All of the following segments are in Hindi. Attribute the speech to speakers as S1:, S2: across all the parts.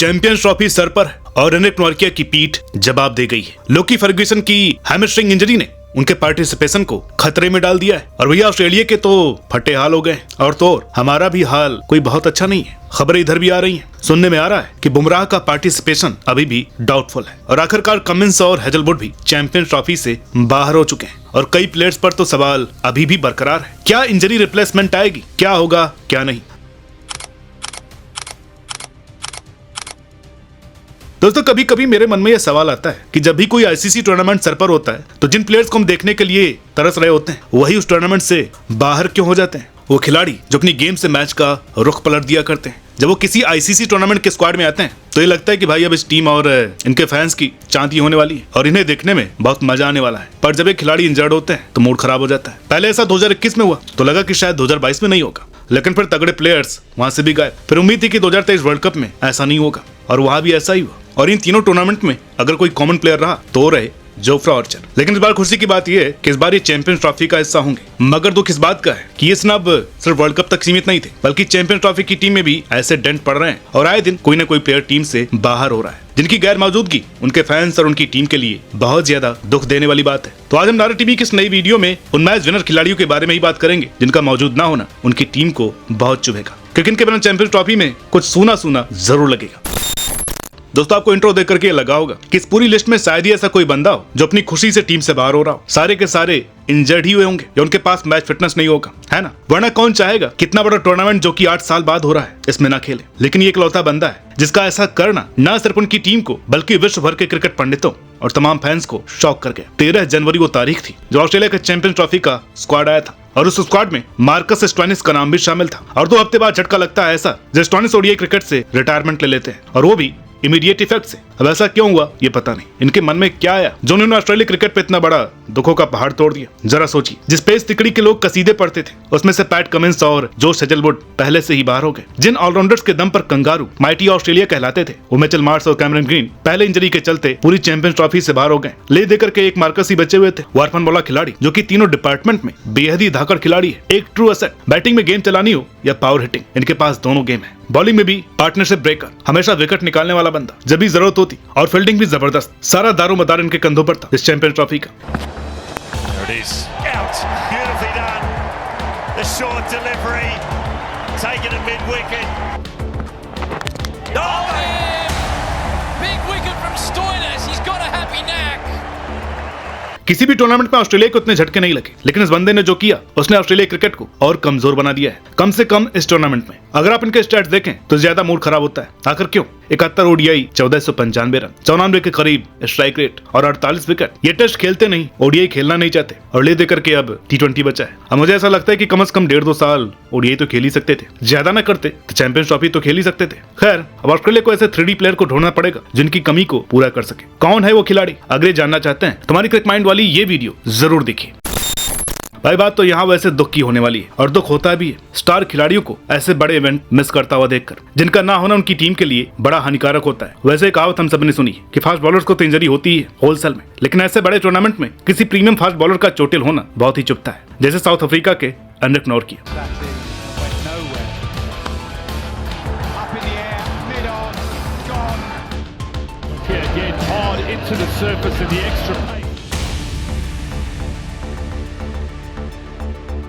S1: चैंपियंस ट्रॉफी सर पर और एनरिक नोर्किया की पीठ जवाब दे गई है। लोकी फर्ग्यूसन की हैमस्ट्रिंग इंजरी ने उनके पार्टिसिपेशन को खतरे में डाल दिया है और भैया ऑस्ट्रेलिया के तो फटे हाल हो गए और तो और हमारा भी हाल कोई बहुत अच्छा नहीं है। खबरें इधर भी आ रही हैं, सुनने में आ रहा है कि बुमराह का पार्टिसिपेशन अभी भी डाउटफुल है और आखिरकार कमिंस और हेजलवुड भी चैंपियंस ट्रॉफी से बाहर हो चुके हैं और कई प्लेयर्स पर तो सवाल अभी भी बरकरार है। क्या इंजरी रिप्लेसमेंट आएगी, क्या होगा क्या नहीं। दोस्तों कभी कभी मेरे मन में यह सवाल आता है कि जब भी कोई आईसीसी टूर्नामेंट सर पर होता है तो जिन प्लेयर्स को हम देखने के लिए तरस रहे होते हैं वही उस टूर्नामेंट से बाहर क्यों हो जाते हैं। वो खिलाड़ी जो अपनी गेम से मैच का रुख पलट दिया करते हैं, जब वो किसी आईसीसी टूर्नामेंट के स्क्वाड में आते हैं तो ये लगता है कि भाई अब इस टीम और इनके फैंस की चांदी होने वाली है और इन्हें देखने में बहुत मजा आने वाला है। पर जब ये खिलाड़ी इंजर्ड होते हैं तो मूड खराब हो जाता है। पहले ऐसा 2021 में हुआ तो लगा कि शायद 2022 में नहीं होगा, लेकिन फिर तगड़े प्लेयर्स वहां से भी गायब। फिर उम्मीद थी कि 2023 वर्ल्ड कप में ऐसा नहीं होगा और वहां भी ऐसा ही हुआ। और इन तीनों टूर्नामेंट में अगर कोई कॉमन प्लेयर रहा तो रहे जोफ्रा आर्चर। लेकिन इस बार खुशी की बात यह है कि इस बार ये चैंपियंस ट्रॉफी का हिस्सा होंगे। मगर दुख इस बात का है कि ये स्नब सिर्फ वर्ल्ड कप तक सीमित नहीं थे, बल्कि चैंपियंस ट्रॉफी की टीम में भी ऐसे डेंट पड़ रहे हैं और आए दिन कोई ना कोई प्लेयर टीम से बाहर हो रहा है, जिनकी गैर मौजूदगी उनके फैंस और उनकी टीम के लिए बहुत ज्यादा दुख देने वाली बात है। तो आज हम नारा टीवी की इस नई वीडियो में उन मैच विनर खिलाड़ियों के बारे में ही बात करेंगे जिनका मौजूद ना होना उनकी टीम को बहुत चुभेगा, क्योंकि इनके बिना चैंपियंस ट्रॉफी में कुछ सूना सूना जरूर लगेगा। दोस्तों आपको इंट्रो देख करके लगा होगा कि इस पूरी लिस्ट में शायद ही ऐसा कोई बंदा हो जो अपनी खुशी से टीम से बाहर हो रहा हो। सारे के सारे इंजर्ड ही हुए होंगे या उनके पास मैच फिटनेस नहीं होगा, है ना। वरना कौन चाहेगा कितना बड़ा टूर्नामेंट जो कि 8 साल बाद हो रहा है इसमें ना खेले। लेकिन ये इकलौता बंदा है जिसका ऐसा करना न सिर्फ उनकी टीम को बल्कि विश्व भर के क्रिकेट पंडितों और तमाम फैंस को शॉक कर गया। 13 जनवरी वो तारीख थी जो ऑस्ट्रेलिया के चैंपियंस ट्रॉफी का स्क्वाड आया था और उस स्क्वाड में मार्कस स्टोइनिस का नाम भी शामिल था। और 2 हफ्ते बाद झटका लगता है ऐसा जब स्टोइनिस ओडीआई क्रिकेट से रिटायरमेंट ले लेते हैं और वो भी इमीडिएट इफेक्ट से। अब ऐसा क्यों हुआ ये पता नहीं, इनके मन में क्या आया जो उन्होंने ऑस्ट्रेलिया क्रिकेट पे इतना बड़ा दुखों का पहाड़ तोड़ दिया। जरा सोचिए, जिस पेस तिकड़ी के लोग कसीदे पढ़ते थे उसमें से पैट कमिंस और जोश हेजलवुड पहले से ही बाहर हो गए। जिन ऑलराउंडर्स के दम पर कंगारू माइटी ऑस्ट्रेलिया कहलाते थे वो मिचेल मार्श और कैमरन ग्रीन पहले इंजरी के चलते पूरी चैंपियंस ट्रॉफी से बाहर हो गए। ले देकर के एक मार्कस ही बचे हुए थे, वो अर्फन बोला खिलाड़ी जो कि तीनों डिपार्टमेंट में बेहद ही धाकड़ खिलाड़ी है। एक ट्रू एसेट, बैटिंग में गेम चलानी हो या पावर हिटिंग, इनके पास दोनों गेम है। बॉलिंग में भी पार्टनरशिप ब्रेकर, हमेशा विकेट निकालने वाला बंदा जब भी जरूरत होती, और फील्डिंग भी जबरदस्त। सारा दारोमदार इनके कंधों पर था इस चैंपियंस ट्रॉफी का। किसी भी टूर्नामेंट में ऑस्ट्रेलिया को उतने झटके नहीं लगे, लेकिन इस बंदे ने जो किया उसने ऑस्ट्रेलिया क्रिकेट को और कमजोर बना दिया है, कम से कम इस टूर्नामेंट में। अगर आप इनके स्टैट्स देखें तो ज्यादा मूड खराब होता है। आखिर क्यों? 71 ओडीआई, 1495 रन, 94 के करीब स्ट्राइक रेट और 48 विकेट। ये टेस्ट खेलते नहीं, ओडीआई खेलना नहीं चाहते और ले देकर के अब टी20 बचा है। अब मुझे ऐसा लगता है कि कम से कम 1.5-2 साल ओडीआई तो खेल ही सकते थे, ज्यादा ना करते तो चैंपियंस ट्रॉफी तो खेल ही सकते थे। खैर, अब ऑस्ट्रेलिया को ऐसे 3D प्लेयर को ढूंढना पड़ेगा जिनकी कमी को पूरा कर सके। कौन है वो खिलाड़ी? अगर जानना चाहते हैं तुम्हारी क्रिक माइंड वाली ये वीडियो जरूर देखिए। भाई बात तो यहाँ वैसे दुख की होने वाली है और दुख होता भी है स्टार खिलाड़ियों को ऐसे बड़े इवेंट मिस करता हुआ देखकर, जिनका ना होना उनकी टीम के लिए बड़ा हानिकारक होता है। वैसे कहावत हम सबने सुनी कि फास्ट बॉलर्स को तो इंजरी होती है होलसेल में, लेकिन ऐसे बड़े टूर्नामेंट में किसी प्रीमियम फास्ट बॉलर का चोटिल होना बहुत ही चुभता है, जैसे साउथ अफ्रीका के एनरिक नोर्किया।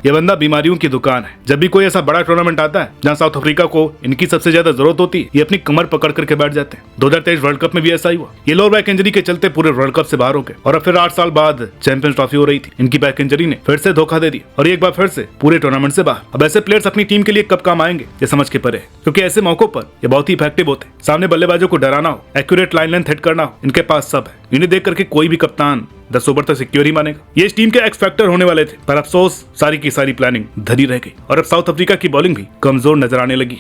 S1: यह बंदा बीमारियों की दुकान है। जब भी कोई ऐसा बड़ा टूर्नामेंट आता है जहां साउथ अफ्रीका को इनकी सबसे ज्यादा जरूरत होती है, ये अपनी कमर पकड़ करके बैठ जाते हैं। 2023 वर्ल्ड कप में भी ऐसा ही हुआ। ये लोअर बैक इंजरी के चलते पूरे वर्ल्ड कप से बाहर हो गए और अब फिर 8 साल बाद चैंपियंस ट्रॉफी हो रही थी। इनकी बैक इंजरी ने फिर से धोखा दे दिया और एक बार फिर से पूरे टूर्नामेंट से बाहर। अब ऐसे प्लेयर्स अपनी टीम के लिए कब काम आएंगे ये समझ के परे है, क्योंकि ऐसे मौकों पर ये बहुत ही इफेक्टिव होते हैं। सामने बल्लेबाजों को डराना हो, एक्यूरेट लाइन लेंथ हिट करना हो, इनके पास सब है। इन्हें देख करके कोई भी कप्तान 10 ओवर तक सिक्योर ही मानेगा। ये इस टीम के एक्स फैक्टर होने वाले थे, पर अफसोस सारी की सारी प्लानिंग धरी रह गई और अब साउथ अफ्रीका की बॉलिंग भी कमजोर नजर आने लगी।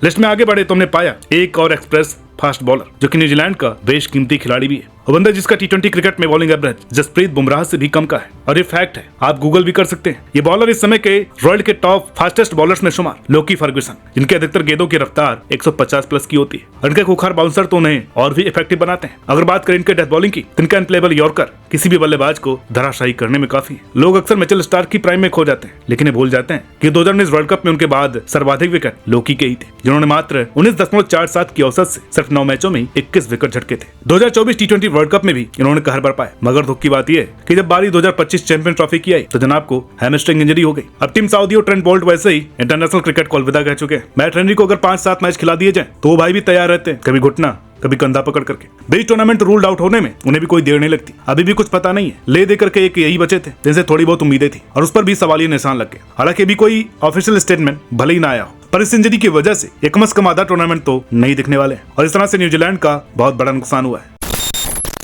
S1: लिस्ट में आगे बढ़े तो हमने पाया एक और एक्सप्रेस फास्ट बॉलर जो कि न्यूजीलैंड का बेशकीमती खिलाड़ी भी है वो बंदा जिसका टी20 क्रिकेट में बॉलिंग एवरेज जसप्रीत बुमराह से भी कम का है, और ये फैक्ट है, आप गूगल भी कर सकते हैं। ये बॉलर इस समय के वर्ल्ड के टॉप फास्टेस्ट बॉलर्स में शुमार, लोकी फर्ग्यूसन, जिनके अधिकतर गेंदों की रफ्तार 150 प्लस की होती है। इनके खुखार बाउंसर तो उन्हें और भी इफेक्टिव बनाते हैं। अगर बात करें इनके डेथ बॉलिंग की, इनका अनप्लेबल यॉर्कर किसी भी बल्लेबाज को धराशायी करने में काफी है। लोग अक्सर मिचेल स्टार्क की प्राइम में खो जाते हैं, लेकिन ये भूल जाते हैं कि 2019 वर्ल्ड कप में उनके बाद सर्वाधिक विकेट लोकी के ही थे, जिन्होंने मात्र 19.47 की औसत से सिर्फ 9 मैचों में 21 विकेट झटके थे। 2024 टी20 वर्ल्ड कप में भी इन्होंने कहर बरपाया, मगर दुख की बात यह है कि जब बारी 2025 चैंपियंस ट्रॉफी की आई तो जनाब को हैमस्ट्रिंग इंजरी हो गई। अब टीम सऊदी और ट्रेंट बोल्ट वैसे ही इंटरनेशनल क्रिकेट को अलविदा कह चुके हैं। मैट हेनरी को अगर 5-7 मैच खिला दिए जाए तो वो भाई भी तैयार रहते हैं, कभी घुटना कभी कंधा पकड़ करके। बीच टूर्नामेंट रूल्ड आउट होने में उन्हें भी कोई देर नहीं लगती। अभी भी कुछ पता नहीं है, ले दे करके एक यही बचे थे जिनसे थोड़ी बहुत उम्मीदें थी, और उस पर भी सवालिया निशान लग गए। हालांकि अभी कोई ऑफिशियल स्टेटमेंट भले ही ना आया हो, पर इस इंजरी की वजह से एक कम से कम आधा टूर्नामेंट तो नहीं दिखने वाले हैं, और इस तरह से न्यूजीलैंड का बहुत बड़ा नुकसान हुआ है।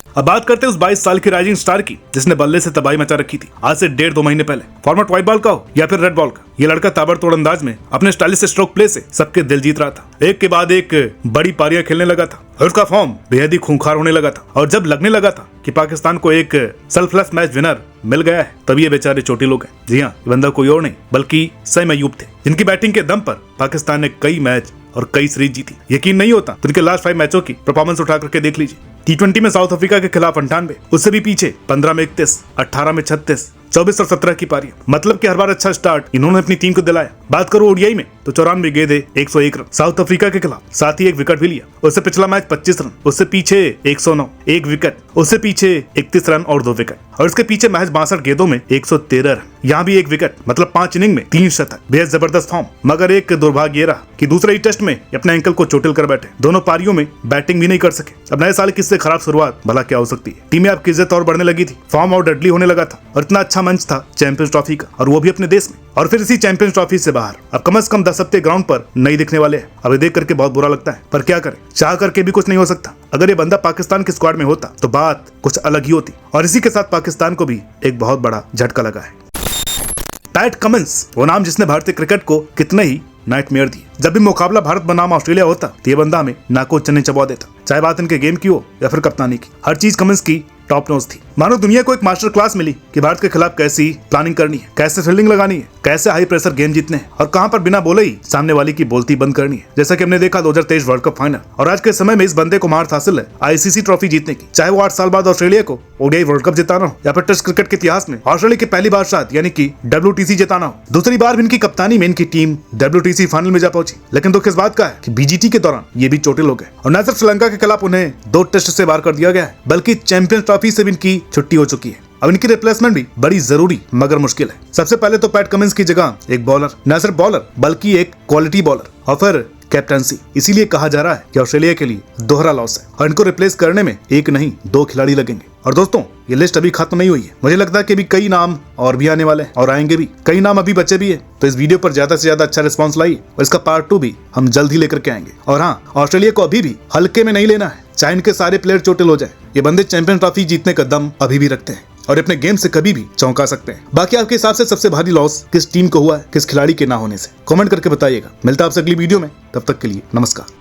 S1: अब बात करते हैं उस 22 साल की राइजिंग स्टार की जिसने बल्ले से तबाही मचा रखी थी आज से 1.5-2 महीने पहले। फॉर्मेट व्हाइट बॉल का हो या फिर रेड बॉल का, ये लड़का ताबड़तोड़ अंदाज में अपने स्टाइलिश स्ट्रोक प्ले से सबके दिल जीत रहा था। एक के बाद एक बड़ी पारियां खेलने लगा था और उसका फॉर्म बेहद ही खूंखार होने लगा था। और जब लगने लगा था कि पाकिस्तान को एक सेल्फलेस मैच विनर मिल गया है, तब ये बेचारे छोटे लोग हैं। जी हाँ, ये बंदा कोई और नहीं बल्कि सैम अयूब थे, जिनकी बैटिंग के दम पर पाकिस्तान ने कई मैच और कई सीरीज जीती। यकीन नहीं होता तो इनके लास्ट 5 मैचों की परफॉर्मेंस उठा करके देख लीजिए। टी20 में साउथ अफ्रीका के खिलाफ 98, उससे भी पीछे 15 में 31, 18 में 36, 24 और 17 की पारी, मतलब कि हर बार अच्छा स्टार्ट इन्होंने अपनी टीम को दिलाया। बात करो ओडीआई में तो 94 गेंदें 101 रन साउथ अफ्रीका के खिलाफ, साथ ही एक विकेट भी लिया। उससे पिछला मैच 25 रन, उससे पीछे 109, एक विकेट, उससे पीछे 31 रन और 2 विकेट, और इसके पीछे महज 62 गेंदों में 113 रन, यहाँ भी एक विकेट, मतलब 5 इनिंग में 3 शतक। बेहद जबरदस्त फॉर्म, मगर एक दुर्भाग्य रहा कि दूसरे ही टेस्ट में अपने एंकल को चोटिल कर बैठे। दोनों पारियों में बैटिंग भी नहीं कर सके। अब नए साल की इससे खराब शुरुआत भला क्या हो सकती है। टीम में आपकी इज्जत और बढ़ने लगी थी, फॉर्म और डेडली होने लगा था, और इतना अच्छा मंच था चैंपियंस ट्रॉफी का, और वो भी अपने देश में, और फिर इसी चैंपियंस ट्रॉफी से बाहर। अब कम से कम 10 हफ्ते ग्राउंड पर नहीं दिखने वाले हैं। अब देख करके बहुत बुरा लगता है, पर क्या करें, चाह करके भी कुछ नहीं हो सकता। अगर ये बंदा पाकिस्तान के स्क्वाड में होता तो बात कुछ अलग ही होती, और इसी के साथ पाकिस्तान को भी एक बहुत बड़ा झटका लगा है। पैट कमिंस, वो नाम जिसने भारतीय क्रिकेट को कितने ही नाइटमेयर दिए। जब भी मुकाबला भारत बनाम ऑस्ट्रेलिया होता तो ये बंदा हमें नाको चने चबा देता, चाहे बात इनके गेम की हो या फिर कप्तानी की। हर चीज कमिंस की टॉप नॉच थी। मानो दुनिया को एक मास्टर क्लास मिली कि भारत के खिलाफ कैसी प्लानिंग करनी है, कैसे फील्डिंग लगानी है, कैसे हाई प्रेशर गेम जीतने हैं, और कहां पर बिना बोले ही सामने वाली की बोलती बंद करनी है। जैसा कि हमने देखा 2023 वर्ल्ड कप फाइनल, और आज के समय में इस बंदे को महारत हासिल है आईसीसी ट्रॉफी जीतने की, चाहे वो 8 साल बाद ऑस्ट्रेलिया को ओडीआई वर्ल्ड कप जिताना हो या फिर टेस्ट क्रिकेट के इतिहास में ऑस्ट्रेलिया की पहली बादशाह यानी कि WTC जिताना हो। दूसरी बार भी इनकी कप्तानी में इनकी टीम WTC फाइनल में जा पहुंची, लेकिन दुख इस बात का है कि BGT के दौरान ये भी चोटिल हो गए, और न सिर्फ श्रीलंका के खिलाफ उन्हें 2 टेस्ट से बाहर कर दिया गया है, बल्कि चैंपियंस ट्रॉफी से भी इनकी छुट्टी हो चुकी है। अब इनकी रिप्लेसमेंट भी बड़ी जरूरी मगर मुश्किल है। सबसे पहले तो पैट कमिंस की जगह एक बॉलर, न सिर्फ बॉलर बल्कि एक क्वालिटी बॉलर, और फिर कैप्टनसी। इसीलिए कहा जा रहा है कि ऑस्ट्रेलिया के लिए दोहरा लॉस है, और इनको रिप्लेस करने में एक नहीं 2 खिलाड़ी लगेंगे। और दोस्तों, ये लिस्ट अभी खत्म नहीं हुई है, मुझे लगता है कि अभी कई नाम और भी आने वाले हैं, और आएंगे भी। कई नाम अभी बचे भी है, तो इस वीडियो पर ज्यादा से ज्यादा अच्छा रिस्पॉन्स लाइए, और इसका पार्ट 2 भी हम जल्द ही लेकर के आएंगे। और हाँ, ऑस्ट्रेलिया को अभी भी हल्के में नहीं लेना है, चाहे इनके सारे प्लेयर चोटिल हो जाए। ये बंदे चैंपियन ट्रॉफी जीतने का दम अभी भी रखते हैं, और अपने गेम से कभी भी चौंका सकते हैं। बाकी आपके हिसाब से सबसे भारी लॉस किस टीम को हुआ है, किस खिलाड़ी के ना होने से, कमेंट करके बताइएगा। मिलता है आपसे अगली वीडियो में, तब तक के लिए नमस्कार।